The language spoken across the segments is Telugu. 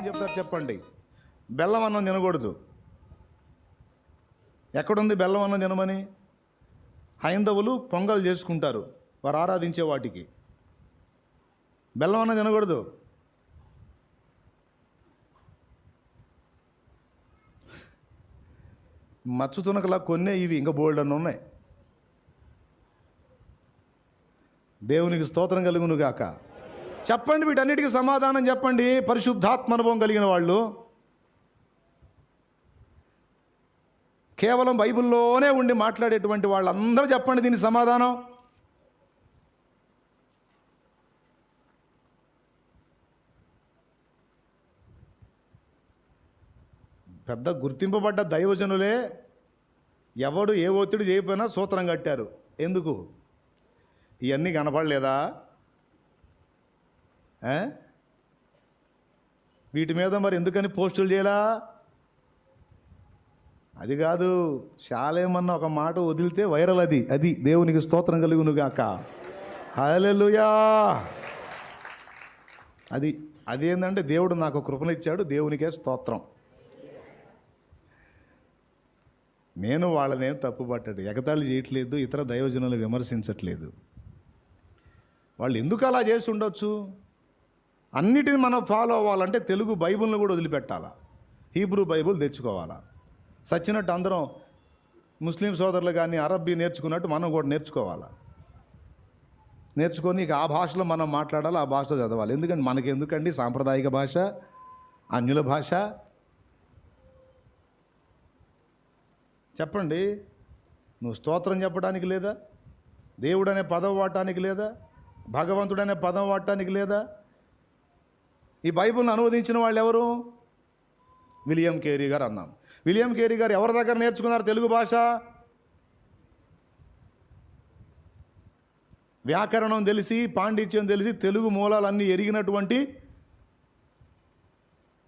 చెప్తారు చెప్పండి. బెల్లం అన్నం తినకూడదు. ఎక్కడుంది బెల్లం అన్నం తినమని? హైందవులు పొంగల్ చేసుకుంటారు వారు ఆరాధించే వాటికి. బెల్లం అన్నం తినకూడదు. మచ్చు తునకలా కొన్నే ఇవి, ఇంకా బోల్డ్ అన్న ఉన్నాయి. దేవునికి స్తోత్రం కలుగును గాక. చెప్పండి, వీటన్నిటికీ సమాధానం చెప్పండి. పరిశుద్ధాత్మ అనుభవం కలిగిన వాళ్ళు, కేవలం బైబిల్లోనే ఉండి మాట్లాడేటువంటి వాళ్ళందరూ చెప్పండి దీనికి సమాధానం. పెద్ద గుర్తింపబడ్డ దైవజనులే ఎవడు ఏ ఒత్తిడి చేయకపోయినా సూత్రం కట్టారు. ఎందుకు? ఇవన్నీ కనపడలేదా? వీటి మీద మరి ఎందుకని పోస్టులు చేయాలా? అది కాదు, శాలేమన్న ఒక మాట వదిలితే వైరల్. అది దేవునికి స్తోత్రం కలుగును గాక. హల్లెలూయా. అదేంటంటే దేవుడు నాకు కృపనిచ్చాడు, దేవునికే స్తోత్రం. నేను వాళ్ళనేం తప్పుపట్టాడు, ఎగతాళి చేయట్లేదు, ఇతర దైవజనులు విమర్శించట్లేదు. వాళ్ళు ఎందుకు అలా చేసి ఉండొచ్చు? అన్నిటిని మనం ఫాలో అవ్వాలంటే తెలుగు బైబిల్ని కూడా వదిలిపెట్టాలా, హీబ్రూ బైబిల్ తెచ్చుకోవాలా. సచ్చినట్టు అందరం ముస్లిం సోదరులు కానీ అరబ్బీ నేర్చుకున్నట్టు మనం కూడా నేర్చుకోవాలా. నేర్చుకొని ఇక ఆ భాషలో మనం మాట్లాడాలి, ఆ భాషలో చదవాలి. ఎందుకంటే మనకెందుకండి సాంప్రదాయిక భాష, అన్యుల భాష? చెప్పండి. నువ్వు స్తోత్రం చెప్పడానికి లేదా? దేవుడనే పదం వాడటానికి లేదా? భగవంతుడనే పదం వాడటానికి లేదా? ఈ బైబిల్ని అనువదించిన వాళ్ళు ఎవరు? విలియం కేరీ గారు అన్నాం. విలియం కేరీ గారు ఎవరి దగ్గర నేర్చుకున్నారు తెలుగు భాష? వ్యాకరణం తెలిసి, పాండిత్యం తెలిసి, తెలుగు మూలాలన్నీ ఎరిగినటువంటి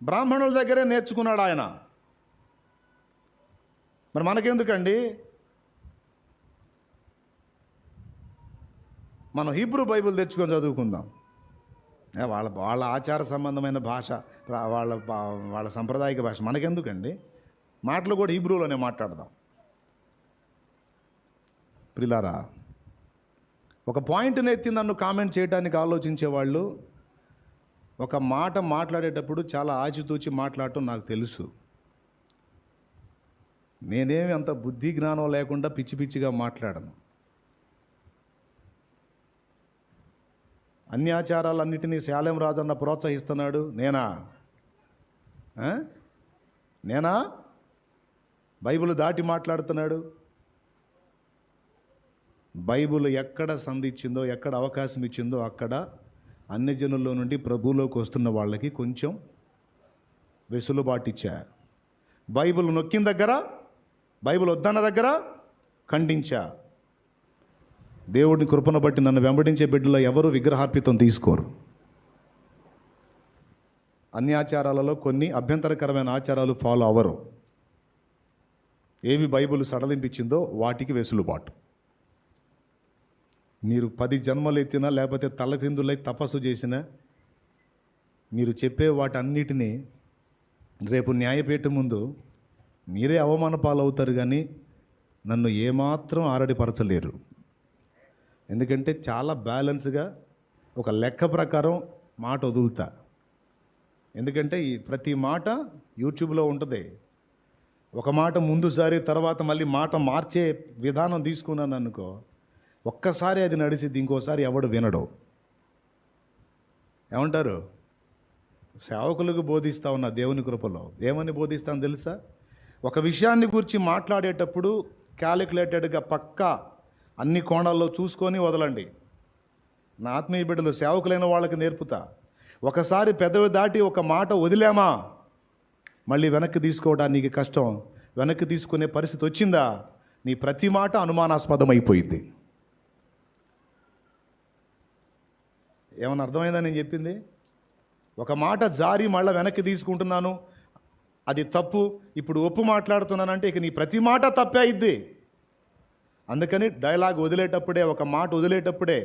బ్రాహ్మణుల దగ్గరే నేర్చుకున్నాడు ఆయన. మరి మనకెందుకండి? మనం హీబ్రూ బైబిల్ తెచ్చుకొని చదువుకుందాం. వాళ్ళ ఆచార సంబంధమైన భాష, వాళ్ళ సాంప్రదాయిక భాష మనకెందుకండి? మాటలు కూడా హీబ్రూలోనే మాట్లాడదాం. ప్రిలారా, ఒక పాయింట్ని ఎత్తి నన్ను కామెంట్ చేయడానికి ఆలోచించేవాళ్ళు ఒక మాట మాట్లాడేటప్పుడు చాలా ఆచితూచి మాట్లాడటం నాకు తెలుసు. నేనేమి అంత బుద్ధి జ్ఞానం లేకుండా పిచ్చి పిచ్చిగా మాట్లాడను. అన్ని ఆచారాలన్నిటినీ శాలేం రాజన్న ప్రోత్సహిస్తున్నాడు. నేనా బైబిల్ దాటి మాట్లాడుతున్నాడు. బైబిల్ ఎక్కడ సంధించిందో, ఎక్కడ అవకాశం ఇచ్చిందో అక్కడ అన్ని జనుల్లో నుండి ప్రభువులోకి వస్తున్న వాళ్ళకి కొంచెం వెసులుబాటు ఇచ్చా. బైబిల్ నొక్కిన దగ్గర, బైబిల్ వద్దన్న దగ్గర ఖండించా. దేవుడిని కృపను బట్టి నన్ను వెంబడించే బిడ్డలో ఎవరు విగ్రహార్పితం తీసుకోరు. అన్ని ఆచారాలలో కొన్ని అభ్యంతరకరమైన ఆచారాలు ఫాలో అవ్వరు. ఏవి బైబిల్ సడలింపించిందో వాటికి వెసులుబాటు. మీరు 10 జన్మలు ఎత్తినా లేకపోతే తలక్రిందులై తపస్సు చేసినా మీరు చెప్పే వాటన్నిటినీ రేపు న్యాయపీఠం ముందు మీరే అవమాన పాలవుతారు, కానీ నన్ను ఏమాత్రం ఆరడిపరచలేరు. ఎందుకంటే చాలా బ్యాలెన్స్గా ఒక లెక్క ప్రకారం మాట వదులుతా. ఎందుకంటే ఈ ప్రతి మాట యూట్యూబ్లో ఉంటుంది. ఒక మాట ముందుసారి తర్వాత మళ్ళీ మాట మార్చే విధానం తీసుకున్నాను అనుకో, ఒక్కసారి అది నడిచిద్ది, ఇంకోసారి ఎవడు వినడు. ఏమంటారు? సేవకులకు బోధిస్తా ఉన్న దేవుని కృపలో ఏమని బోధిస్తాను తెలుసా? ఒక విషయాన్ని గురించి మాట్లాడేటప్పుడు క్యాలిక్యులేటెడ్గా పక్కా అన్ని కోణాల్లో చూసుకొని వదలండి. నా ఆత్మీయ బిడ్డలు సేవకులైన వాళ్ళకి నేర్పుతా. ఒకసారి పెదవి దాటి ఒక మాట వదిలేమా, మళ్ళీ వెనక్కి తీసుకోవడానికి కష్టం. వెనక్కి తీసుకునే పరిస్థితి వచ్చిందా, నీ ప్రతి మాట అనుమానాస్పదం అయిపోయింది. ఏమన్నా అర్థమైందా నేను చెప్పింది? ఒక మాట జారి మళ్ళీ వెనక్కి తీసుకుంటున్నాను, అది తప్పు, ఇప్పుడు ఒప్పు మాట్లాడుతున్నానంటే ఇక నీ ప్రతి మాట తప్పే అయిద్ది. అందుకని డైలాగ్ వదిలేటప్పుడే, ఒక మాట వదిలేటప్పుడే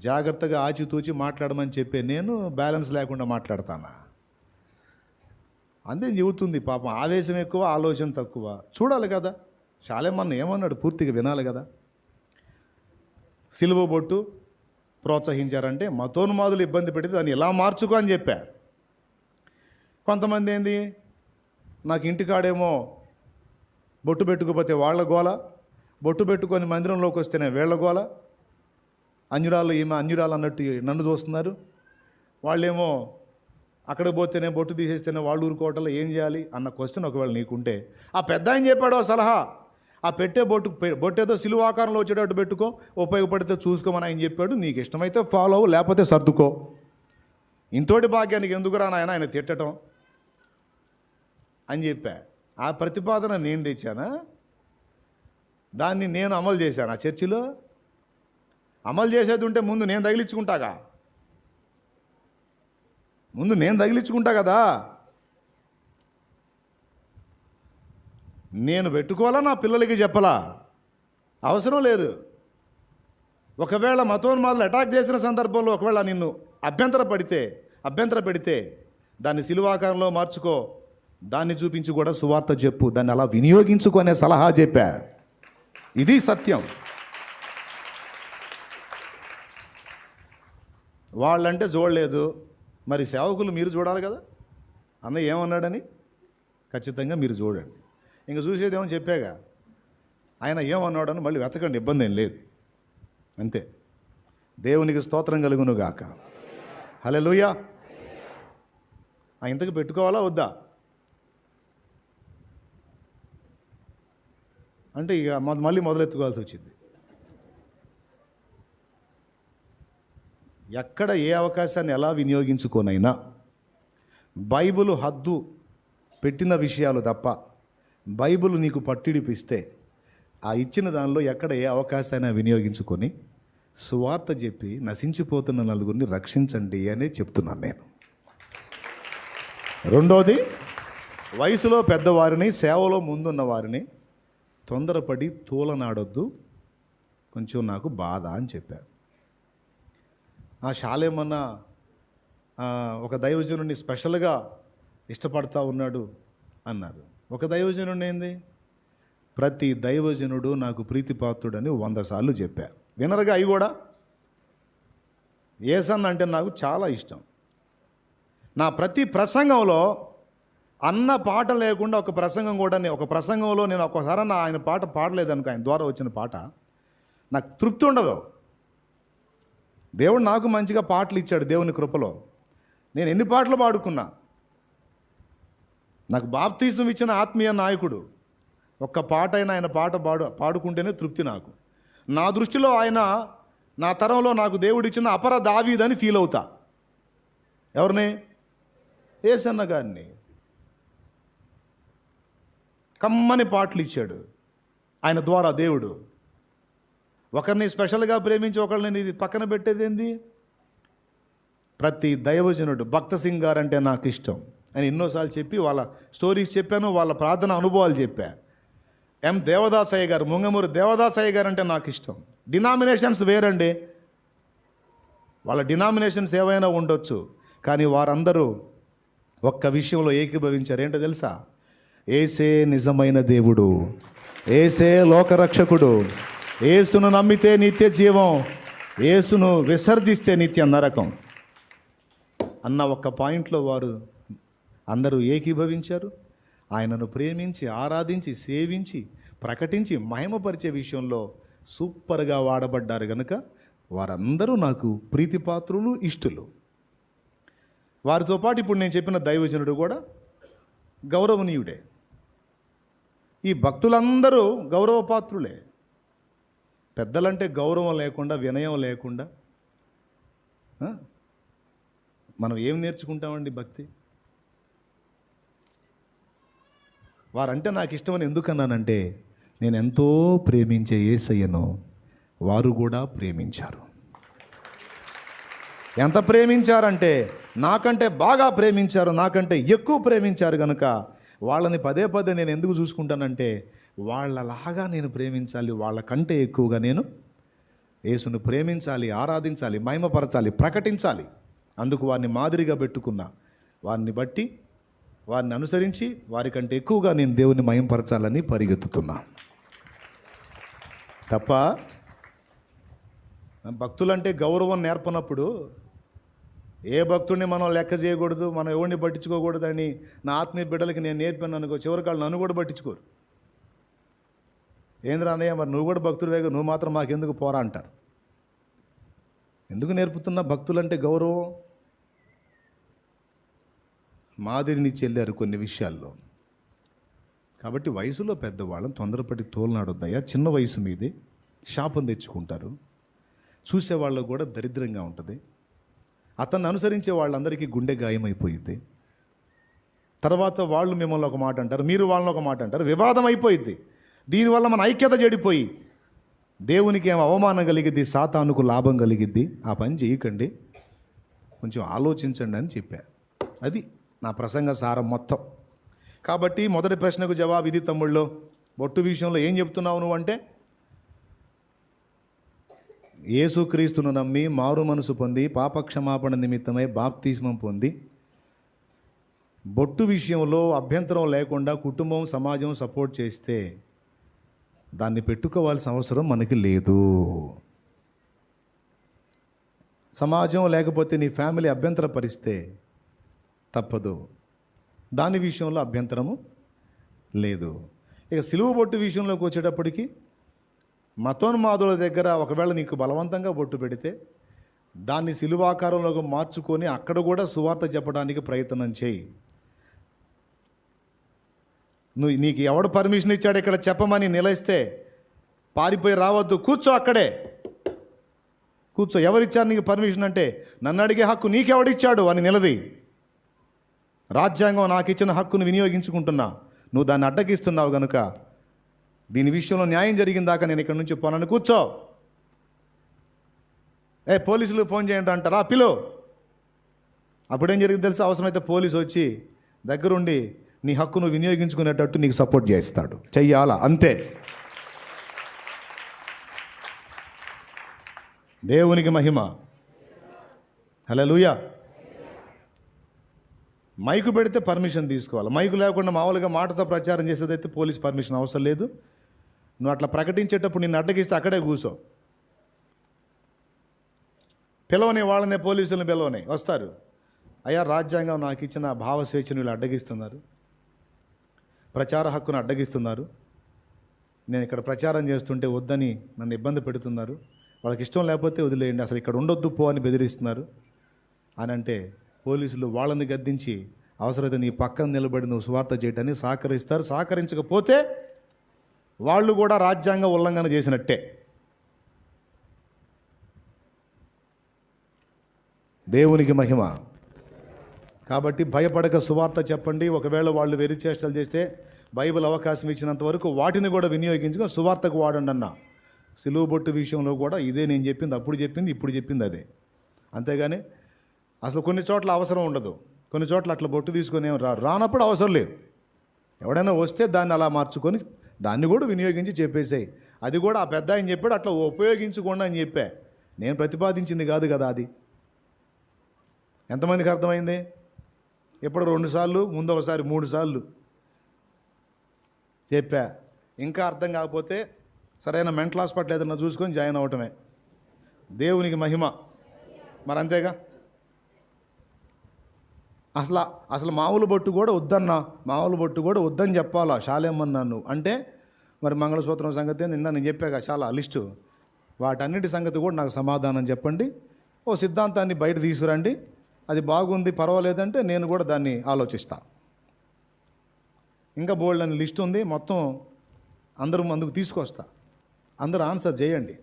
జాగ్రత్తగా ఆచితూచి మాట్లాడమని చెప్పే నేను బ్యాలెన్స్ లేకుండా మాట్లాడతానా? అంతే చెబుతుంది పాపం. ఆవేశం ఎక్కువ, ఆలోచన తక్కువ. చూడాలి కదా. శాలేమన్న ఏమన్నాడు పూర్తిగా వినాలి కదా. సిలువ బొట్టు ప్రోత్సహించారంటే మతోన్మాదులు ఇబ్బంది పెడితే దాన్ని ఎలా మార్చుకో అని చెప్పా. కొంతమంది ఏంది, నాకు ఇంటికాడేమో బొట్టు పెట్టుకోపోతే వాళ్ళ గోల, బొట్టు పెట్టుకొని మందిరంలోకి వస్తేనే వీళ్ళ గోల, అన్యురాలు ఈమె అన్యురాలు అన్నట్టు నన్ను చూస్తున్నారు. వాళ్ళేమో అక్కడికి పోతేనే బొట్టు తీసేస్తేనే వాళ్ళు ఊరుకోవటంలో ఏం చేయాలి అన్న క్వశ్చన్ ఒకవేళ నీకుంటే, ఆ పెద్ద ఆయన చెప్పాడు సలహా, ఆ పెట్టే బొట్టేదో సిలువ ఆకారంలో వచ్చేటట్టు పెట్టుకో, ఉపయోగపడితే చూసుకోమని ఆయన చెప్పాడు. నీకు ఇష్టమైతే ఫాలో అవ్వు, లేకపోతే సర్దుకో. ఇంతోటి భాగ్యానికి ఎందుకురా నాయన ఆయన తిట్టడం అని చెప్పా. ఆ ప్రతిపాదన నేను తెచ్చానా? దాన్ని నేను అమలు చేశాను. ఆ చర్చిలో అమలు చేసేది ఉంటే ముందు నేను తగిలించుకుంటాగా, ముందు నేను తగిలించుకుంటా కదా. నేను పెట్టుకోవాలా, నా పిల్లలకి చెప్పలా? అవసరం లేదు. ఒకవేళ మతోన్మాదులు అటాక్ చేసిన సందర్భంలో ఒకవేళ నిన్ను అభ్యంతర పెడితే దాన్ని సిలువాకారంలో మార్చుకో, దాన్ని చూపించి కూడా సువార్త చెప్పు, దాన్ని అలా వినియోగించుకునే సలహా చెప్పా. ఇది సత్యం. వాళ్ళంటే చూడలేదు, మరి సేవకులు మీరు చూడాలి కదా. అన్న ఏమన్నాడని ఖచ్చితంగా మీరు చూడండి. ఇంక చూసేదేమో చెప్పాగా, ఆయన ఏమన్నాడని మళ్ళీ వెతకండి, ఇబ్బంది ఏం లేదు. అంతే. దేవునికి స్తోత్రం కలుగును గాక. హల్లెలూయా. ఇంతకు పెట్టుకోవాలా వద్దా అంటే ఇక మళ్ళీ మొదలెత్తుకోవాల్సి వచ్చింది. ఎక్కడ ఏ అవకాశాన్ని ఎలా వినియోగించుకోనైనా బైబిల్ హద్దు పెట్టిన విషయాలు తప్ప బైబిల్ నీకు పట్టిడిపిస్తే ఆ ఇచ్చిన దానిలో ఎక్కడ ఏ అవకాశాన్ని వినియోగించుకొని సువార్త చెప్పి నశించిపోతున్న నలుగురిని రక్షించండి అని చెప్తున్నాను నేను. రెండోది, వయసులో పెద్దవారిని, సేవలో ముందున్న వారిని తొందరపడి తూలనాడొద్దు, కొంచెం నాకు బాధ అని చెప్పారు. ఆ శాలేమన్నా ఒక దైవజనుడిని స్పెషల్గా ఇష్టపడతా ఉన్నాడు అన్నారు. ఒక దైవజనుడు ఏంది, ప్రతి దైవజనుడు నాకు ప్రీతిపాత్రుడని 100 సార్లు చెప్పా. వినరుగా అవి కూడా. యేసన్న అంటే నాకు చాలా ఇష్టం. నా ప్రతి ప్రసంగంలో అన్న పాట లేకుండా ఒక ప్రసంగంలో నేను ఒక్కసారి ఆయన పాట పాడలేదనుకో, ఆయన ద్వారా వచ్చిన పాట, నాకు తృప్తి ఉండదు. దేవుడు నాకు మంచిగా పాటలు ఇచ్చాడు దేవుని కృపలో. నేను ఎన్ని పాటలు పాడుకున్నా, నాకు బాప్తీసం ఇచ్చిన ఆత్మీయ నాయకుడు, ఒక్క పాట అయినా ఆయన పాట పాడుకుంటేనే తృప్తి నాకు. నా దృష్టిలో ఆయన నా తరంలో నాకు దేవుడు ఇచ్చిన అపర దావీదని ఫీల్ అవుతా. ఎవరిని? యేసన్న గారిని. కమ్మని పాటలు ఇచ్చాడు ఆయన ద్వారా దేవుడు. ఒకరిని స్పెషల్గా ప్రేమించి ఒకరిని ఇది పక్కన పెట్టేది ఏంది? ప్రతి దైవజనుడు, భక్త సింగ్ గారు అంటే నాకు ఇష్టం అని ఎన్నోసార్లు చెప్పి వాళ్ళ స్టోరీస్ చెప్పాను, వాళ్ళ ప్రార్థన అనుభవాలు చెప్పా. ఎం దేవదాసయ్య గారు, ముంగమూరు దేవదాసయ్య గారు అంటే నాకు ఇష్టం. డినామినేషన్స్ వేరండి, వాళ్ళ డినామినేషన్స్ ఏవైనా ఉండొచ్చు, కానీ వారందరూ ఒక్క విషయంలో ఏకీభవించారు. ఏంటో తెలుసా? ఏసే నిజమైన దేవుడు, ఏసే లోకరక్షకుడు, ఏసును నమ్మితే నిత్య జీవం, ఏసును విసర్జిస్తే నిత్య నరకం అన్న ఒక్క పాయింట్లో వారు అందరూ ఏకీభవించారు. ఆయనను ప్రేమించి, ఆరాధించి, సేవించి, ప్రకటించి, మహిమపరిచే విషయంలో సూపర్గా వాడబడ్డారు కనుక వారందరూ నాకు ప్రీతిపాత్రులు, ఇష్టలు. వారితో పాటు ఇప్పుడు నేను చెప్పిన దైవజనుడు కూడా గౌరవనీయుడే. ఈ భక్తులందరూ గౌరవపాత్రులే. పెద్దలంటే గౌరవం లేకుండా, వినయం లేకుండా మనం ఏం నేర్చుకుంటామండి భక్తి? వారంటే నాకు ఇష్టమని ఎందుకన్నానంటే, నేను ఎంతో ప్రేమించే యేసయ్యను వారు కూడా ప్రేమించారు. ఎంత ప్రేమించారంటే నాకంటే బాగా ప్రేమించారు, నాకంటే ఎక్కువ ప్రేమించారు కనుక వాళ్ళని పదే పదే నేను ఎందుకు చూసుకుంటానంటే వాళ్ళలాగా నేను ప్రేమించాలి, వాళ్ళకంటే ఎక్కువగా నేను యేసును ప్రేమించాలి, ఆరాధించాలి, మహిమపరచాలి, ప్రకటించాలి. అందుకు వారిని మాదిరిగా పెట్టుకున్నా. వారిని బట్టి, వారిని అనుసరించి, వారికంటే ఎక్కువగా నేను దేవుని మహిమపరచాలని పరిగెత్తుతున్నా తప్ప భక్తులంటే గౌరవం నేర్పనప్పుడు ఏ భక్తుడిని మనం లెక్క చేయకూడదు, మనం ఎవరిని పట్టించుకోకూడదని నా ఆత్మీయ బిడ్డలకి నేను నేర్పాను అనుకో, చివరికి వాళ్ళు నన్ను కూడా పట్టించుకోరు. ఏంద్రా అన్నయ్య, మరి నువ్వు కూడా భక్తుడివేగా, నువ్వు మాత్రం మాకెందుకు పోరా అంటారు. ఎందుకు నేర్పుతున్నా భక్తులంటే గౌరవం? మాదిరిని చెల్లారు కొన్ని విషయాల్లో. కాబట్టి వయసులో పెద్దవాళ్ళని తొందరపడి తోలనాడొద్దయ్యా. చిన్న వయసు మీదే శాపం తెచ్చుకుంటారు. చూసేవాళ్ళకు కూడా దరిద్రంగా ఉంటుంది. అతన్ని అనుసరించే వాళ్ళందరికీ గుండె గాయమైపోయింది. తర్వాత వాళ్ళు మిమ్మల్ని ఒక మాట అంటారు, మీరు వాళ్ళని ఒక మాట అంటారు, వివాదం అయిపోయింది. దీనివల్ల మన ఐక్యత చెడిపోయి దేవునికి ఏం అవమానం కలిగిద్ది, సాతానుకు లాభం కలిగిద్ది. ఆ పని చేయకండి, కొంచెం ఆలోచించండి అని చెప్పా. అది నా ప్రసంగ సారం మొత్తం. కాబట్టి మొదటి ప్రశ్నకు జవాబు ఇది తమ్ముళ్ళు. బొట్టు విషయంలో ఏం చెప్తున్నావు నువ్వు అంటే, యేసుక్రీస్తును నమ్మి మారు మనసు పొంది పాపక్షమాపణ నిమిత్తమై బాప్తిస్మం పొంది బొట్టు విషయంలో అభ్యంతరం లేకుండా కుటుంబం, సమాజం సపోర్ట్ చేస్తే దాన్ని పెట్టుకోవాల్సిన అవసరం మనకి లేదు. సమాజం లేకపోతే నీ ఫ్యామిలీ అభ్యంతరపరిస్తే తప్పదు, దాని విషయంలో అభ్యంతరము లేదు. ఇక సిలువ బొట్టు విషయంలోకి వచ్చేటప్పటికి మతోన్మాదుల దగ్గర ఒకవేళ నీకు బలవంతంగా బొట్టు పెడితే దాన్ని సిలువాకారంలోకి మార్చుకొని అక్కడ కూడా సువార్త చెప్పడానికి ప్రయత్నం చేయి. నీకు ఎవడు పర్మిషన్ ఇచ్చాడు ఇక్కడ చెప్పమని నిలయిస్తే పారిపోయి రావద్దు, కూర్చో, అక్కడే కూర్చో. ఎవరిచ్చారు నీకు పర్మిషన్ అంటే, నన్ను అడిగే హక్కు నీకెవడిచ్చాడు అని నిలది. రాజ్యాంగం నాకు ఇచ్చిన హక్కును వినియోగించుకుంటున్నా, నువ్వు దాన్ని అడ్డగిస్తున్నావు కనుక దీని విషయంలో న్యాయం జరిగిందాకా నేను ఇక్కడ నుంచి పోనని కూర్చో. పోలీసులు ఫోన్ చేయండి అంటారా, పిలు. అప్పుడేం జరిగింది తెలుసా, అవసరమైతే పోలీసు వచ్చి దగ్గరుండి నీ హక్కును వినియోగించుకునేటట్టు నీకు సపోర్ట్ చేస్తాడు. చెయ్యాలా, అంతే. దేవునికి మహిమ. హల్లెలూయా. మైకు పెడితే పర్మిషన్ తీసుకోవాలి. మైకు లేకుండా మామూలుగా మాటతో ప్రచారం చేసేదైతే పోలీస్ పర్మిషన్ అవసరం లేదు. నువ్వు అట్లా ప్రకటించేటప్పుడు నిన్ను అడ్డగిస్తే అక్కడే కూర్చో. పిలవని వాళ్ళనే, పోలీసులను పిలవని వస్తారు. అయ్యా, రాజ్యాంగం నాకు ఇచ్చిన భావ స్వేచ్ఛను వీళ్ళు అడ్డగిస్తున్నారు, ప్రచార హక్కును అడ్డగిస్తున్నారు, నేను ఇక్కడ ప్రచారం చేస్తుంటే వద్దని నన్ను ఇబ్బంది పెడుతున్నారు, వాళ్ళకి ఇష్టం లేకపోతే వదిలేయండి, అసలు ఇక్కడ ఉండొద్దు పో అని బెదిరిస్తున్నారు అని అంటే పోలీసులు వాళ్ళని గద్దించి అవసరమైతే నీ పక్కన నిలబడి నువ్వు సువార్త చేయటాన్ని సహకరిస్తారు. సహకరించకపోతే వాళ్ళు కూడా రాజ్యాంగ ఉల్లంఘన చేసినట్టే. దేవునికి మహిమ. కాబట్టి భయపడక సువార్త చెప్పండి. ఒకవేళ వాళ్ళు వెరిచేష్టలు చేస్తే బైబిల్ అవకాశం ఇచ్చినంత వరకు వాటిని కూడా వినియోగించుకొని సువార్తకు వాడండి అన్న. సిలువ బొట్టు విషయంలో కూడా ఇదే నేను చెప్పింది, అప్పుడు చెప్పింది, ఇప్పుడు చెప్పింది అదే. అంతేగాని అసలు కొన్ని చోట్ల అవసరం ఉండదు, కొన్ని చోట్ల అట్లా బొట్టు తీసుకొని ఏం రానప్పుడు అవసరం లేదు. ఎవడైనా వస్తే దాన్ని అలా మార్చుకొని దాన్ని కూడా వినియోగించి చెప్పేసాయి. అది కూడా ఆ పెద్ద ఆయన చెప్పాడు, అట్లా ఉపయోగించుకోండి అని చెప్పా. నేను ప్రతిపాదించింది కాదు కదా అది. ఎంతమందికి అర్థమైంది? ఎప్పుడు 2 సార్లు, ముందు ఒకసారి 3 సార్లు చెప్పా. ఇంకా అర్థం కాకపోతే సరైన మెంటల్ హాస్పిటల్ ఏదైనా చూసుకొని జాయిన్ అవ్వటమే. దేవునికి మహిమ. మరి అంతేగా. అసలు మామూలు బొట్టు కూడా వద్దన్నా, మామూలు బొట్టు కూడా వద్దని చెప్పాలా శాలేమన్నాను అంటే, మరి మంగళసూత్రం సంగతి నిన్న నేను చెప్పాక చాలా లిస్టు, వాటన్నిటి సంగతి కూడా నాకు సమాధానం చెప్పండి. ఓ సిద్ధాంతాన్ని బయట తీసుకురండి, అది బాగుంది పర్వాలేదంటే నేను కూడా దాన్ని ఆలోచిస్తా. ఇంకా బోల్డ్ అని లిస్ట్ ఉంది, మొత్తం అందరూ అందుకు తీసుకొస్తా. అందరూ ఆన్సర్ చేయండి.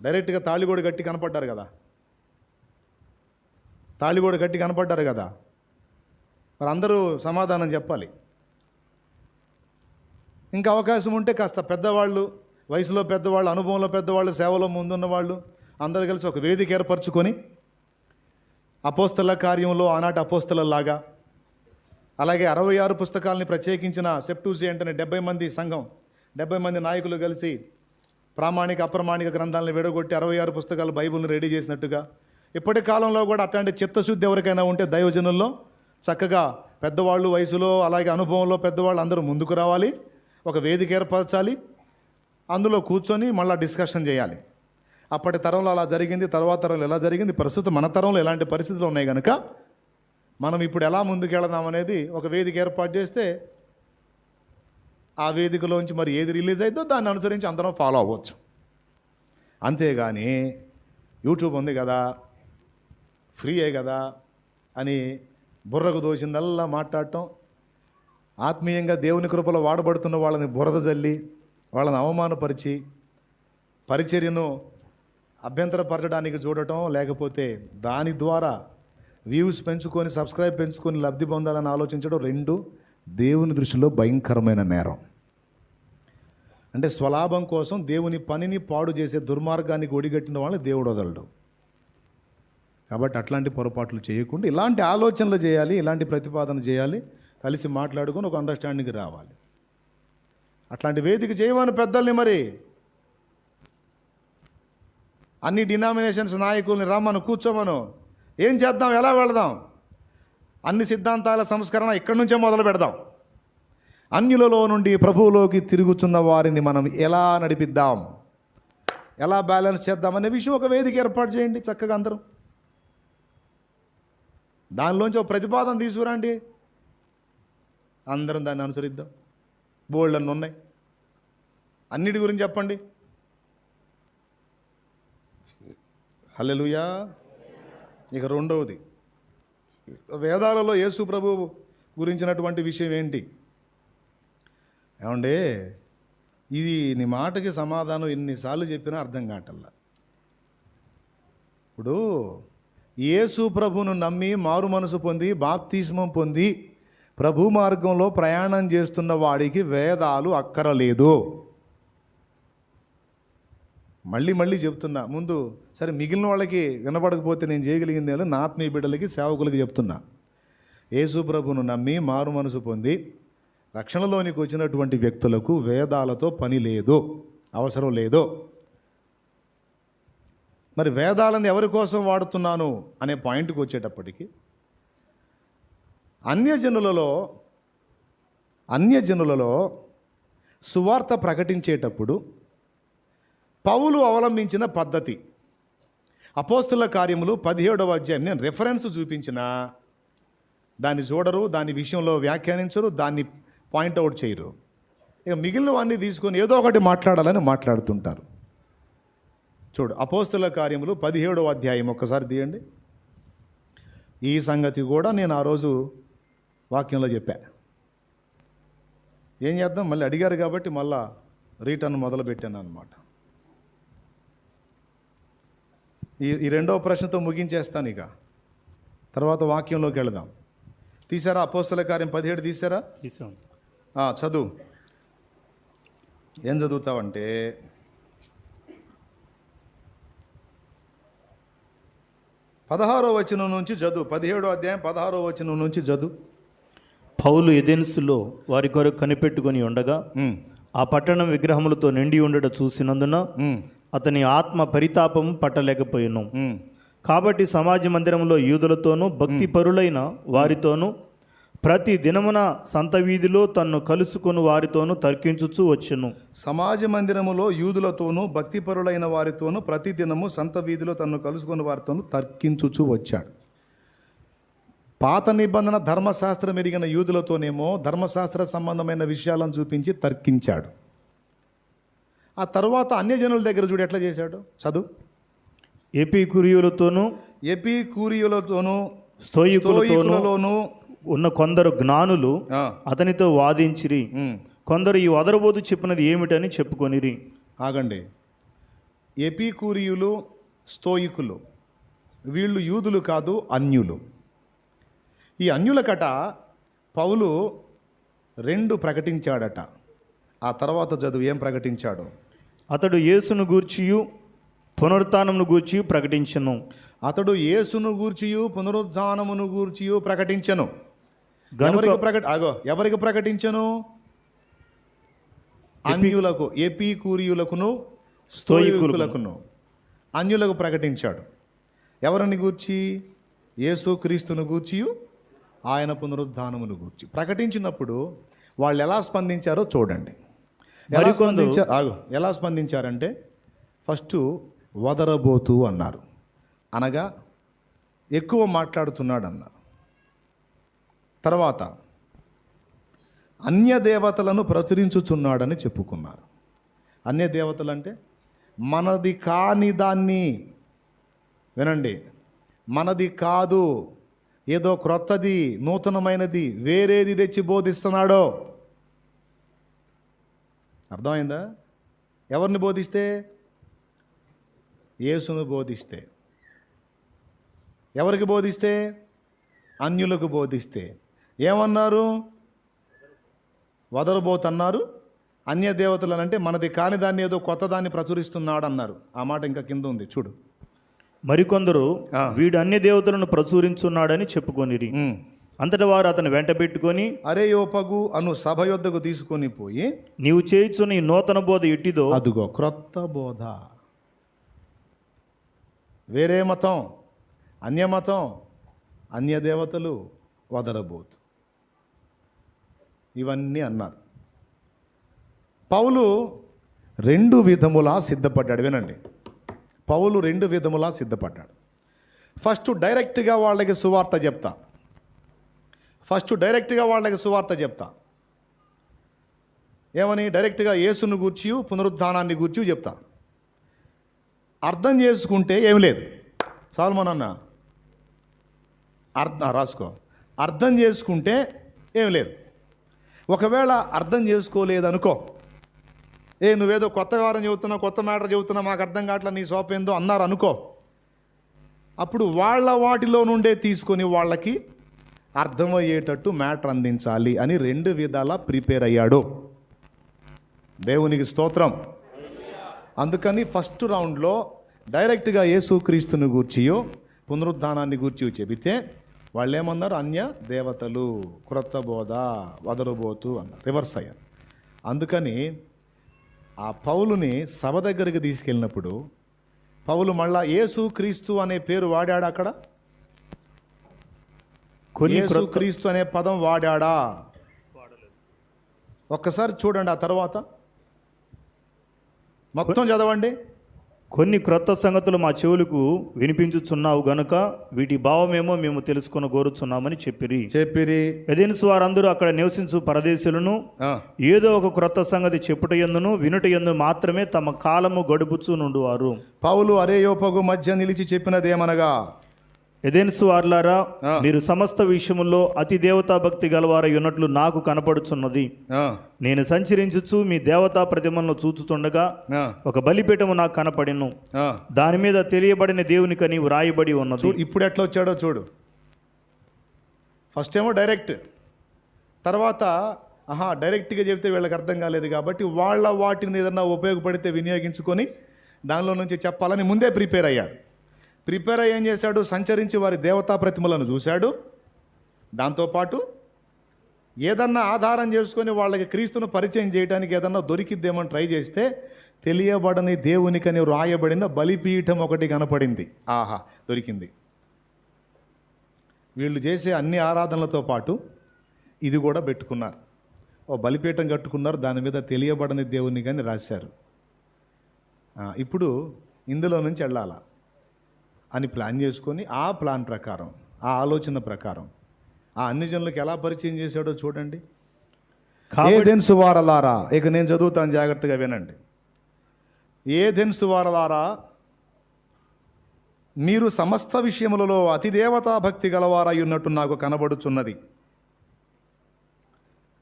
డైరెక్ట్గా తాళిగోడు గట్టి కనపడ్డారు కదా, తాళిగోడు గట్టి కనపడ్డారు కదా, మరి అందరూ సమాధానం చెప్పాలి. ఇంకా అవకాశం ఉంటే కాస్త పెద్దవాళ్ళు, వయసులో పెద్దవాళ్ళు, అనుభవంలో పెద్దవాళ్ళు, సేవలో ముందున్న వాళ్ళు అందరూ కలిసి ఒక వేదిక ఏర్పరచుకొని అపోస్తల కార్యంలో ఆనాటి అపోస్తలలాగా, అలాగే 66 పుస్తకాలని ప్రత్యేకించిన సెప్టూజియంట్ అనే 70 మంది సంఘం 70 మంది నాయకులు కలిసి ప్రామాణిక అప్రమాణిక గ్రంథాలను విడగొట్టి 66 పుస్తకాలు బైబిల్ని రెడీ చేసినట్టుగా ఇప్పటి కాలంలో కూడా అట్లాంటి చిత్తశుద్ధి ఎవరికైనా ఉంటే దైవజనుల్లో చక్కగా పెద్దవాళ్ళు వయసులో అలాగే అనుభవంలో పెద్దవాళ్ళు అందరూ ముందుకు రావాలి, ఒక వేదిక ఏర్పరచాలి, అందులో కూర్చొని మళ్ళీ డిస్కషన్ చేయాలి. అప్పటి తరంలో అలా జరిగింది, తర్వాత తరంలో ఎలా జరిగింది, ప్రస్తుతం మన తరంలో ఎలాంటి పరిస్థితులు ఉన్నాయి కనుక మనం ఇప్పుడు ఎలా ముందుకెళదాం అనేది ఒక వేదిక ఏర్పాటు చేస్తే ఆ వేదికలోంచి మరి ఏది రిలీజ్ అవుతుందో దాన్ని అనుసరించి అందరం ఫాలో అవ్వచ్చు. అంతేగాని యూట్యూబ్ ఉంది కదా, ఫ్రీయే కదా అని బుర్రకు దోసిందల్లా మాట్లాడటం, ఆత్మీయంగా దేవుని కృపలో వాడబడుతున్న వాళ్ళని బురద జల్లి వాళ్ళని అవమానపరిచి పరిచర్యను అభ్యంతరపరచడానికి చూడటం, లేకపోతే దాని ద్వారా వ్యూస్ పెంచుకొని సబ్స్క్రైబ్ పెంచుకొని లబ్ధి పొందాలని ఆలోచించడం రెండు దేవుని దృష్టిలో భయంకరమైన నేరం. అంటే స్వలాభం కోసం దేవుని పనిని పాడు చేసే దుర్మార్గానికి ఒడిగట్టిన వాళ్ళని దేవుడు వదలడు. కాబట్టి అట్లాంటి పొరపాట్లు చేయకుండా ఇలాంటి ఆలోచనలు చేయాలి, ఇలాంటి ప్రతిపాదన చేయాలి, కలిసి మాట్లాడుకొని ఒక అండర్స్టాండింగ్కి రావాలి. అట్లాంటి వేదిక చేయమని పెద్దల్ని మరి అన్ని డినామినేషన్స్ నాయకుల్ని రమ్మను, కూర్చోమను, ఏం చేద్దాం, ఎలా వెళదాం, అన్ని సిద్ధాంతాల సంస్కరణ ఇక్కడి నుంచే మొదలు పెడదాం, అన్యులలో నుండి ప్రభువులోకి తిరుగుతున్న వారిని మనం ఎలా నడిపిద్దాం, ఎలా బ్యాలెన్స్ చేద్దామనే విషయం ఒక వేదిక ఏర్పాటు చేయండి చక్కగా అందరం. దానిలోంచి ఒక ప్రతిపాదన తీసుకురండి, అందరం దాన్ని అనుసరిద్దాం. బోల్డ్ అన్నీ ఉన్నాయి, అన్నిటి గురించి చెప్పండి. హల్లెలూయా. ఇక రెండవది, వేదాలలో యేసు ప్రభువు గురించినటువంటి విషయం ఏంటి ఏమంటే, ఇది నీ మాటకి సమాధానం ఎన్నిసార్లు చెప్పినా అర్థం కావట్లా. ఇప్పుడు యేసు ప్రభువును నమ్మి మారు మనసు పొంది బాప్తిస్మం పొంది ప్రభు మార్గంలో ప్రయాణం చేస్తున్న వాడికి వేదాలు అక్కరలేదు. మళ్ళీ మళ్ళీ చెప్తున్నా, ముందు సరే మిగిలిన వాళ్ళకి వినపడకపోతే నేను చేయగలిగింది ఏదో నా ఆత్మీయ బిడ్డలకి సేవకులకి చెప్తున్నా. యేసు ప్రభువును నమ్మి మారు మనసు పొంది రక్షణలోనికి వచ్చినటువంటి వ్యక్తులకు వేదాలతో పని లేదు, అవసరం లేదు. మరి వేదాలను ఎవరి కోసం వాడుతున్నాను అనే పాయింట్కి వచ్చేటప్పటికి అన్యజనులలో సువార్త ప్రకటించేటప్పుడు పౌలు అవలంబించిన పద్ధతి, అపోస్తుల కార్యములు 17వ అధ్యాయం నేను రెఫరెన్స్ చూపించిన దాన్ని చూడరు, దాని విషయంలో వ్యాఖ్యానించరు, దాన్ని పాయింట్అవుట్ చేయరు. ఇక మిగిలినవన్నీ తీసుకొని ఏదో ఒకటి మాట్లాడాలని మాట్లాడుతుంటారు. చూడు, అపోస్తుల కార్యములు 17వ అధ్యాయం ఒక్కసారి తీయండి. ఈ సంగతి కూడా నేను ఆ రోజు వాక్యంలో చెప్పా. ఏం చేద్దాం, మళ్ళీ అడిగారు కాబట్టి మళ్ళా రిటర్న్ మొదలుపెట్టాను అనమాట. ఈ రెండవ ప్రశ్నతో ముగించేస్తాను, ఇక తర్వాత వాక్యంలోకి వెళదాం. తీసారా అపోస్తుల కార్యం 17 తీసారా? తీసాం. చదువు. ఏం చదువుతావంటే 16వ వచనం నుంచి చదువు. 17వ అధ్యాయం 16వ వచనం నుంచి చదువు. పౌలు ఎథెన్సులో వారి కొరకు కనిపెట్టుకొని ఉండగా ఆ పట్టణం విగ్రహములతో నిండి ఉండడం చూసినందున అతని ఆత్మ పరితాపం పట్టలేకపోయాను. కాబట్టి సమాజ మందిరంలో యూదులతోనూ భక్తి పరులైన వారితోనూ ప్రతి దినమున సంత వీధిలో తన్ను కలుసుకొని వారితోనూ తర్కించుచూ వచ్చెను. సమాజ మందిరములో యూదులతోనూ భక్తిపరులైన వారితోనూ ప్రతి దినము సంత వీధిలో తన్ను కలుసుకొని వారితోనూ తర్కించుచూ వచ్చాడు. పాత నిబంధన ధర్మశాస్త్రం ఎరిగిన యూదులతోనేమో ధర్మశాస్త్ర సంబంధమైన విషయాలను చూపించి తర్కించాడు. ఆ తర్వాత అన్యజనుల దగ్గర చూడు ఎట్లా చేశాడు. చదువు. ఎపికూరియులతోనూ స్తోయికులతోనూ ఉన్న కొందరు జ్ఞానులు అతనితో వాదించిరి. కొందరు ఈ వదరబోదు చెప్పినది ఏమిటని చెప్పుకొనిరి. ఆగండి. ఎపికూరియులు, స్తోయికులు వీళ్ళు యూదులు కాదు, అన్యులు. ఈ అన్యులకట పౌలు 2 ప్రకటించాడట. ఆ తర్వాత చదువు ఏం ప్రకటించాడు. అతడు యేసును గూర్చియు పునరుత్థానమును గూర్చి ప్రకటించను. అతడు యేసును గూర్చియు పునరుత్థానమును గూర్చియు ప్రకటించను. ఎవరికి ప్రకటించను? అన్యులకు, ఎపికూరియులకును స్తోయికులకును అన్యులకు ప్రకటించాడు. ఎవరిని గూర్చి? యేసుక్రీస్తును గూర్చియు ఆయన పునరుద్ధానమును గూర్చి ప్రకటించినప్పుడు వాళ్ళు ఎలా స్పందించారో చూడండి. ఎలా స్పందించారంటే ఫస్ట్ వదరబోతు అన్నారు, అనగా ఎక్కువ మాట్లాడుతున్నాడు అన్నారు. తర్వాత అన్య దేవతలను ప్రచురించుచున్నాడని చెప్పుకున్నారు. అన్య దేవతలు అంటే మనది కాని దాన్ని, వినండి, మనది కాదు, ఏదో క్రొత్తది నూతనమైనది వేరేది తెచ్చి బోధిస్తున్నాడో. అర్థమైందా? ఎవరిని బోధిస్తే? యేసును బోధిస్తే. ఎవరికి బోధిస్తే? అన్యులకు బోధిస్తే. ఏమన్నారు? వదలబోతన్నారు. అన్య దేవతలను అంటే మనది కాని దాన్ని ఏదో కొత్త దాన్ని ప్రచురిస్తున్నాడు అన్నారు. ఆ మాట ఇంకా కింద ఉంది చూడు. మరికొందరు వీడు అన్య దేవతలను ప్రచురించున్నాడని చెప్పుకొనిరి. అంతటా వారు అతను వెంట పెట్టుకొని అరేయోపగు అను సభ యొద్దకు తీసుకొని పోయి, నీవు చేయుచున్న ఈ నూతన బోధ ఎట్టిదో, అదుగో క్రొత్త బోధ, వేరే మతం, అన్య మతం, అన్య దేవతలు, వదలబోతు, ఇవన్నీ అన్నారు. పౌలు 2 విధములా సిద్ధపడ్డాడు. వినండి, పౌలు 2 విధములా సిద్ధపడ్డాడు. ఫస్ట్ డైరెక్ట్గా వాళ్ళకి సువార్త చెప్తా. ఏమని? డైరెక్ట్గా యేసును గూర్చి పునరుద్ధానాన్ని గూర్చి చెప్తా. అర్థం చేసుకుంటే ఏమి లేదు. సాల్మన్ అన్న రాసుకో. అర్థం చేసుకుంటే ఏమి లేదు. ఒకవేళ అర్థం చేసుకోలేదనుకో, నువ్వేదో కొత్త వ్యవహారం చెబుతున్నావు, కొత్త మ్యాటర్ చెబుతున్నా, మాకు అర్థం కావట్లా, నీ సోపేందో అన్నారు అనుకో, అప్పుడు వాళ్ళ వాటిలో నుండే తీసుకొని వాళ్ళకి అర్థమయ్యేటట్టు మ్యాటర్ అందించాలి అని 2 విధాలా ప్రిపేర్ అయ్యాడు. దేవునికి స్తోత్రం. అందుకని ఫస్ట్ రౌండ్లో డైరెక్ట్గా యేసుక్రీస్తుని గూర్చియో పునరుద్ధానాన్ని గూర్చి చెబితే వాళ్ళు ఏమన్నారు? అన్య దేవతలు, క్రొత్త బోధ, వదలబోతు అన్నారు. రివర్స్ అయ్యారు. అందుకని ఆ పౌలుని సభ దగ్గరికి తీసుకెళ్ళినప్పుడు పౌలు మళ్ళా యేసుక్రీస్తు అనే పేరు వాడాడా? అక్కడ యేసుక్రీస్తు అనే పదం వాడాడా? ఒక్కసారి చూడండి. ఆ తర్వాత మొత్తం చదవండి. కొన్ని క్రొత్త సంగతులు మా చెవులకు వినిపించుచున్నావు గనుక వీటి భావమేమో మేము తెలుసుకొని కోరుచున్నామని చెప్పిరి. ఎథెన్సు వారందరూ అక్కడ నివసించు పరదేశులను ఏదో ఒక క్రొత్త సంగతి చెప్పుట యందును వినుట యందు మాత్రమే తమ కాలము గడుపుచూ నుండువారు. పౌలు అరేయోపగు మధ్య నిలిచి చెప్పినదేమనగా, ఎథెన్సు వార్లారా, మీరు సమస్త విషయముల్లో అతి దేవతా భక్తి గలవారై ఉన్నట్లు నాకు కనపడుచున్నది. నేను సంచరించుచు మీ దేవతా ప్రతిమలను చూచుతుండగా ఒక బలిపీఠము నాకు కనపడిను. దాని మీద తెలియబడిన దేవునికని వ్రాయబడి ఉన్నది. ఇప్పుడు ఎట్లా వచ్చాడో చూడు. ఫస్ట్ ఏమో డైరెక్ట్, తర్వాత డైరెక్ట్గా చెప్తే వీళ్ళకి అర్థం కాలేదు కాబట్టి వాళ్ళ వాటిని ఏదన్నా ఉపయోగపడితే వినియోగించుకొని దానిలో నుంచి చెప్పాలని ముందే ప్రిపేర్ అయ్యాడు. ప్రిపేర్ అయ్యి ఏం చేశాడు? సంచరించి వారి దేవతా ప్రతిమలను చూశాడు. దాంతోపాటు ఏదన్నా ఆధారం చేసుకొని వాళ్ళకి క్రీస్తును పరిచయం చేయడానికి ఏదన్నా దొరికిద్దేమని ట్రై చేస్తే తెలియబడని దేవునికని రాయబడిన బలిపీఠం ఒకటి కనపడింది. దొరికింది. వీళ్ళు చేసే అన్ని ఆరాధనలతో పాటు ఇది కూడా పెట్టుకున్నారు. బలిపీఠం కట్టుకున్నారు, దాని మీద తెలియబడని దేవుని కానీ రాశారు. ఇప్పుడు ఇందులో నుంచి వెళ్ళాలా అని ప్లాన్ చేసుకొని ఆ ప్లాన్ ప్రకారం, ఆ ఆలోచన ప్రకారం ఆ అన్ని జనులకు ఎలా పరిచయం చేశాడో చూడండి. ఏథెన్సు వారలారా, ఇక నేను చదువుతాను, జాగ్రత్తగా వినండి. ఏథెన్సు వారలారా, మీరు సమస్త విషయములలో అతి దేవతా భక్తి గలవారై ఉన్నట్టు నాకు కనబడుచున్నది.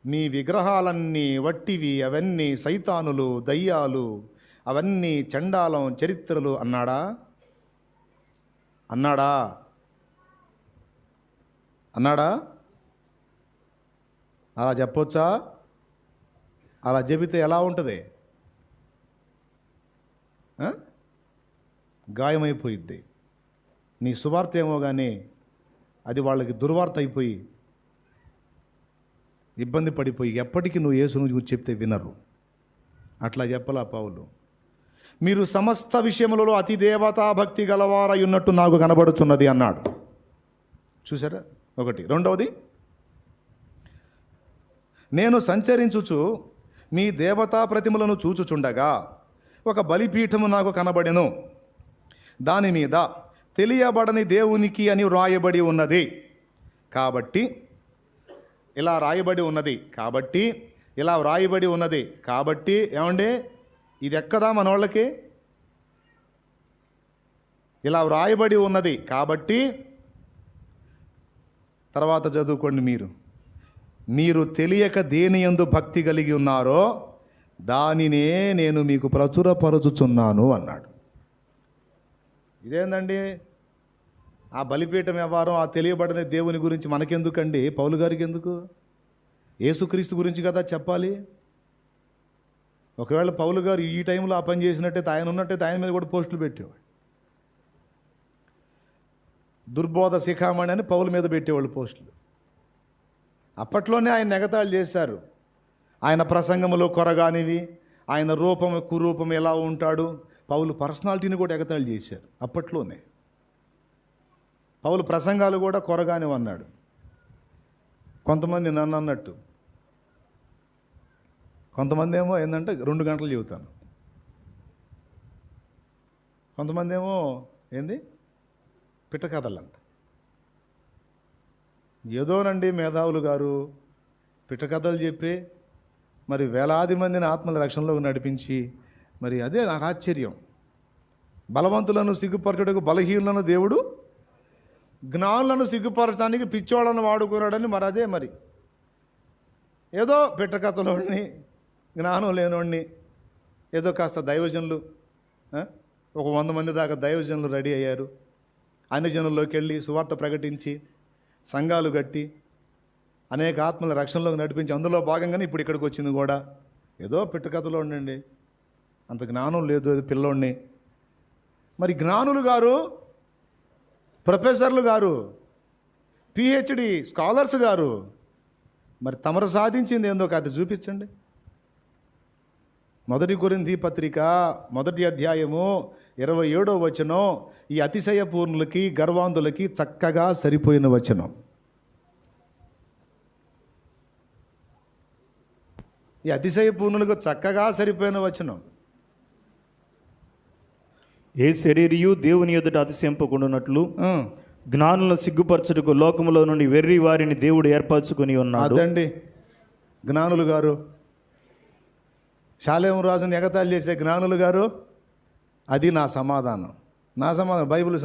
మీ విగ్రహాలన్నీ వట్టివి, అవన్నీ సైతానులు, దయ్యాలు, అవన్నీ చండాలం చరిత్రలు అన్నాడా? అలా చెప్పొచ్చా? అలా చెబితే ఎలా ఉంటుంది? గాయమైపోయిద్ది. నీ సువార్త ఏమో కానీ అది వాళ్ళకి దుర్వార్త అయిపోయి ఇబ్బంది పడిపోయి ఎప్పటికీ నువ్వు యేసును చెప్తే వినరు. అట్లా చెప్పలా పౌలు. మీరు సమస్త విషయములలో అతి దేవతా భక్తి గలవారై ఉన్నట్టు నాకు కనబడుతున్నది అన్నాడు. చూసారా? ఒకటి. రెండవది, నేను సంచరించుచు మీ దేవతా ప్రతిమలను చూచుచుండగా ఒక బలిపీఠము నాకు కనబడెను. దాని మీద తెలియబడని దేవునికి అని వ్రాయబడి ఉన్నది. కాబట్టి ఇలా వ్రాయబడి ఉన్నది కాబట్టి ఏమండి, ఇది ఎక్కదా మన వాళ్ళకి? ఇలా వ్రాయబడి ఉన్నది కాబట్టి, తర్వాత చదువుకోండి, మీరు తెలియక దేని యందు భక్తి కలిగి ఉన్నారో దానినే నేను మీకు ప్రచురపరచుచున్నాను అన్నాడు. ఇదేందండి ఆ బలిపీఠం వ్యవహారం, ఆ తెలియబడిన దేవుని గురించి మనకెందుకండి? పౌలు గారికి ఎందుకు? యేసుక్రీస్తు గురించి కదా చెప్పాలి. ఒకవేళ పౌలు గారు ఈ టైంలో ఆ పని చేసినట్టయితే, ఆయన ఉన్నట్టయితే ఆయన మీద కూడా పోస్టులు పెట్టేవాడు. దుర్బోధ శిఖామణి అని పౌలు మీద పెట్టేవాళ్ళు పోస్టులు. అప్పట్లోనే ఆయన ఎగతాళి చేశారు. ఆయన ప్రసంగములో కొరగానివి, ఆయన రూపము కురూపం ఎలా ఉంటాడు, పౌలు పర్సనాలిటీని కూడా ఎగతాళి చేశారు. అప్పట్లోనే పౌలు ప్రసంగాలు కూడా కొరగానివి అన్నాడు. కొంతమంది నన్ను అన్నట్టు, కొంతమంది ఏమో ఏంటంటే 2 గంటలు చెబుతాను, కొంతమంది ఏమో ఏంది పిట్టకథలంట. ఏదోనండి మేధావులు గారు పిట్టకథలు చెప్పి మరి వేలాది మందిని ఆత్మల రక్షణలోకి నడిపించి, మరి అదే నాకు ఆశ్చర్యం. బలవంతులను సిగ్గుపరచుటకు బలహీనులను దేవుడు, జ్ఞానులను సిగ్గుపరచడానికి పిచ్చోళ్ళను వాడుకున్నాడని. మరి అదే మరి ఏదో పిట్టకథలోని జ్ఞానం లేనోడిని ఏదో కాస్త దైవజనులు, ఒక 100 మంది దాకా దైవజనులు రెడీ అయ్యారు. అన్ని జనుల్లోకి వెళ్ళి సువార్త ప్రకటించి సంఘాలు కట్టి అనేక ఆత్మల రక్షణలోకి నడిపించి, అందులో భాగంగానే ఇప్పుడు ఇక్కడికి వచ్చింది కూడా ఏదో పిట్టకథలో ఉండండి, అంత జ్ఞానం లేదు అది పిల్లోడిని. మరి జ్ఞానులు గారు, ప్రొఫెసర్లు గారు, పిహెచ్డి స్కాలర్స్ గారు, మరి తమరు సాధించింది ఏందో కాదు చూపించండి. 1 కొరింథీ పత్రిక 1వ అధ్యాయము 27వ వచనం ఈ అతిశయ పూర్ణులకి గర్వాంధులకి చక్కగా సరిపోయిన వచనం. ఈ అతిశయ పూర్ణులకు చక్కగా సరిపోయిన వచనం. ఏ శరీరియు దేవుని ఎదుట అతిశయింపకుండానట్లు జ్ఞానులను సిగ్గుపరచుటకు లోకములో నుండి వెర్రి వారిని దేవుడు ఏర్పరచుకొని ఉన్నాడు. అదండి జ్ఞానులు గారు, షాలేము రాజుని ఎగతాళి చేసే జ్ఞానులు గారు. అది నా సమాధానం. బైబిల్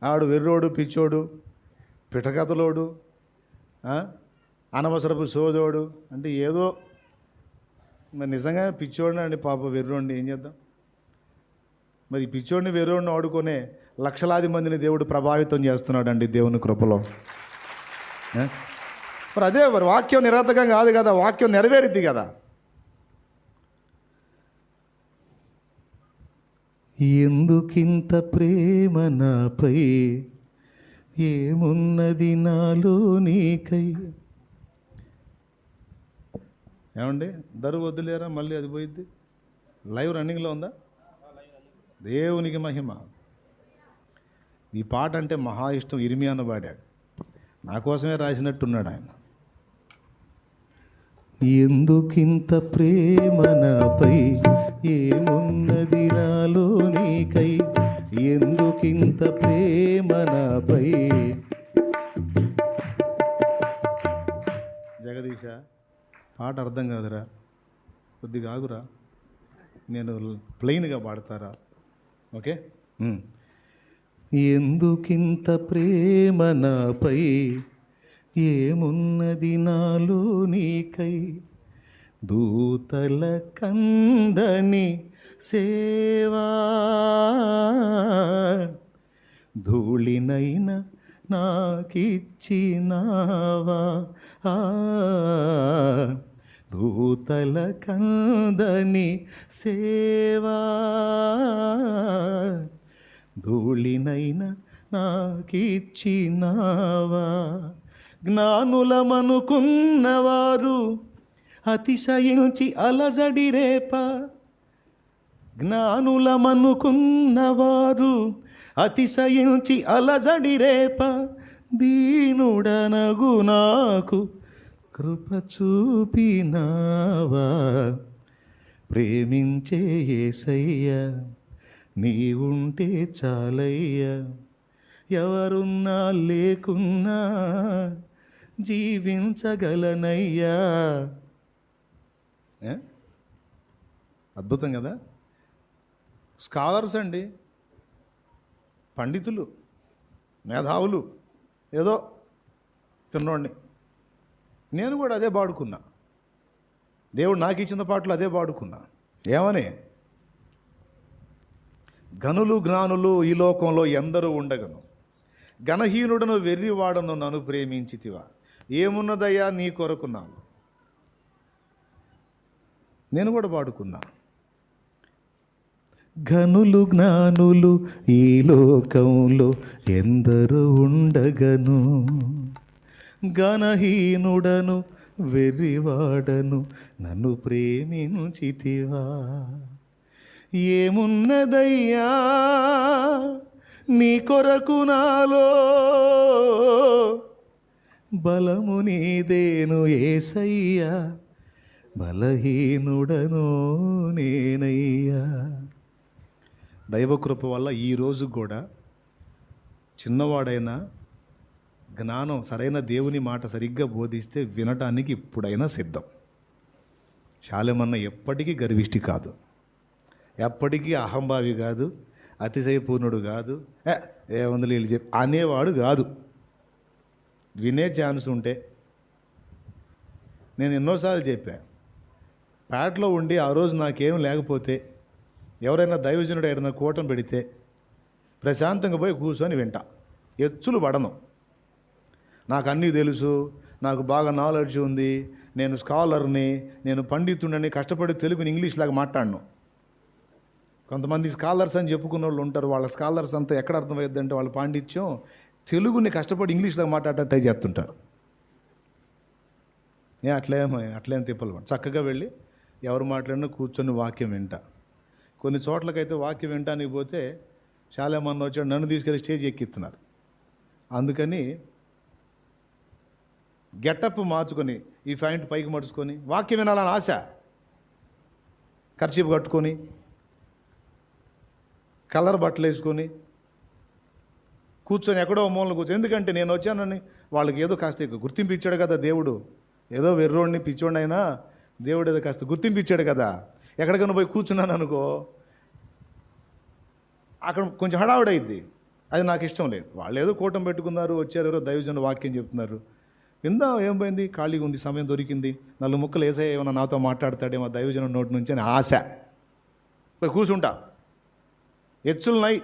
ఆడు వెర్రోడు, పిచ్చోడు, పిటకథలోడు, అనవసరపు సోదోడు అంటే ఏదో మరి నిజంగా పిచ్చోడిని అండి పాప, వెర్రోడిని ఏం చేద్దాం? మరి పిచ్చోడిని వెర్రోడిని ఆడుకునే లక్షలాది మందిని దేవుడు ప్రభావితం చేస్తున్నాడు అండి దేవుని కృపలో. మరి అదే మరి వాక్యం నిరర్థకం కాదు కదా, వాక్యం నెరవేరిద్ది కదా. ఎందుకింత ప్రేమ నాపై, ఏమున్నది నాలో నీకై. ఏమండి దరువు వద్దులేరా, మళ్ళీ అది పోయిద్ది. లైవ్ రన్నింగ్లో ఉందా? దేవునికి మహిమ. ఈ పాట అంటే మహా ఇష్టం. ఇర్మియాను పాడాడు, నా కోసమే రాసినట్టున్నాడు ఆయన. ఎందుకింత ప్రేమ నాపై, ఏమున్నది నాలో నీకై, ఎందుకింత ప్రేమ నాపై. జగదీశ పాట అర్థం కాదురా, కొద్దిగా ఆగురా, నేను ప్లెయిన్గా పాడతారా? ఓకే. ఎందుకింత ప్రేమ నాపై, ఏమున్నది నాలో నీకై, దూతల కందని సేవా, ధూళినైన నాకిచ్చినావా, దూతల కందని సేవా, ధూళినైన నాకిచ్చినావా. జ్ఞానులమనుకున్నవారు అతిశయించి అలజడి రేప జ్ఞానులమనుకున్నవారు అతిశయించి అలజడి రేప దీనుడనగు నాకు కృప చూపినావా. ప్రేమించే యేసయ్య నీవుంటే చాలయ్యా, ఎవరున్నా లేకున్నా జీవించగలనయ్యా. అద్భుతం కదా. స్కాలర్స్ అండి, పండితులు, మేధావులు, ఏదో తిన్నోడిని. నేను కూడా అదే పాడుకున్నా, దేవుడు నాకు ఇచ్చిన పాటలు అదే పాడుకున్నా. ఏమని? గనులు జ్ఞానులు ఈ లోకంలో ఎందరూ ఉండగను, ఘనహీనుడను వెర్రివాడను నన్ను ప్రేమించితివా. ఏమున్నదయ్యా నీ కొరకున్నాను. నేను కూడా పాడుకున్నా. ఘనులు జ్ఞానులు ఈ లోకంలో ఎందరూ ఉండగను, ఘనహీనుడను వెర్రివాడను నన్ను ప్రేమించితివా. ఏమున్నదయ్యా నీ కొరకు నాలో, బలము నీదేను యేసయ్యా, బలహీనుడను నేనయ్యా. దైవకృప వల్ల ఈరోజు కూడా చిన్నవాడైనా జ్ఞానం సరైన దేవుని మాట సరిగ్గా బోధిస్తే వినటానికి ఇప్పుడైనా సిద్ధం. శాలెమన్న ఎప్పటికీ గర్విష్టి కాదు, ఎప్పటికీ అహంభావి కాదు, అతిశయపూర్ణుడు కాదు, ఏముంది వీళ్ళు చెప్పి అనేవాడు కాదు. వినే ఛాన్స్ ఉంటే, నేను ఎన్నోసార్లు చెప్పా, పేటలో ఉండి ఆ రోజు నాకేం లేకపోతే ఎవరైనా దైవజనుడు ఏదైనా కూటం పెడితే ప్రశాంతంగా పోయి కూర్చొని వింటా. ఎచ్చులు పడను. నాకు అన్నీ తెలుసు, నాకు బాగా నాలెడ్జ్ ఉంది, నేను స్కాలర్ని, నేను పండితుడని కష్టపడి తెలుగుని ఇంగ్లీష్ లాగా మాట్లాడను. కొంతమంది స్కాలర్స్ అని చెప్పుకున్న వాళ్ళు ఉంటారు. వాళ్ళ స్కాలర్స్ అంతా ఎక్కడ అర్థమవుతుందంటే వాళ్ళ పాండిత్యం తెలుగుని కష్టపడి ఇంగ్లీష్లో మాట్లాడటం ట్రై చేస్తుంటారు. అట్లేం తిప్పలు చక్కగా వెళ్ళి ఎవరు మాట్లాడినా కూర్చొని వాక్యం వింటా. కొన్ని చోట్లకైతే వాక్యం వింటానికి పోతే చాలామంది వచ్చాడు, నన్ను తీసుకెళ్ళి స్టేజ్ ఎక్కిస్తున్నారు. అందుకని గెటప్ మార్చుకొని ఈ ప్యాంట్ పైకి మడుచుకొని వాక్యం వినాలని ఆశ, కర్చీపు కట్టుకొని కలర్ బట్టలు వేసుకొని కూర్చొని ఎక్కడో మూలన కూర్చొని, ఎందుకంటే నేను వచ్చానని వాళ్ళకి ఏదో కాస్త గుర్తింపు ఇచ్చాడు కదా దేవుడు. ఏదో వెర్రోడిని పిచ్చోడిని అయినా దేవుడు ఏదో కాస్త గుర్తింపు ఇచ్చాడు కదా. ఎక్కడికైనా పోయి కూర్చున్నాను అనుకో, అక్కడ కొంచెం హడావుడైద్ది. అది నాకు ఇష్టం లేదు. వాళ్ళు ఏదో కూటం పెట్టుకున్నారు, వచ్చారు, ఎవరో దైవజనుడు వాక్యం చెప్తున్నారు, విందాం, ఏం పోయింది, ఖాళీగా ఉంది, సమయం దొరికింది, 4 ముక్కలు వేసాయి, ఏమన్నా నాతో మాట్లాడతాడేమో దైవజనుడు నోటి నుంచి అని ఆశ. పోయి కూర్చుంటా. ఎచ్చులున్నాయి,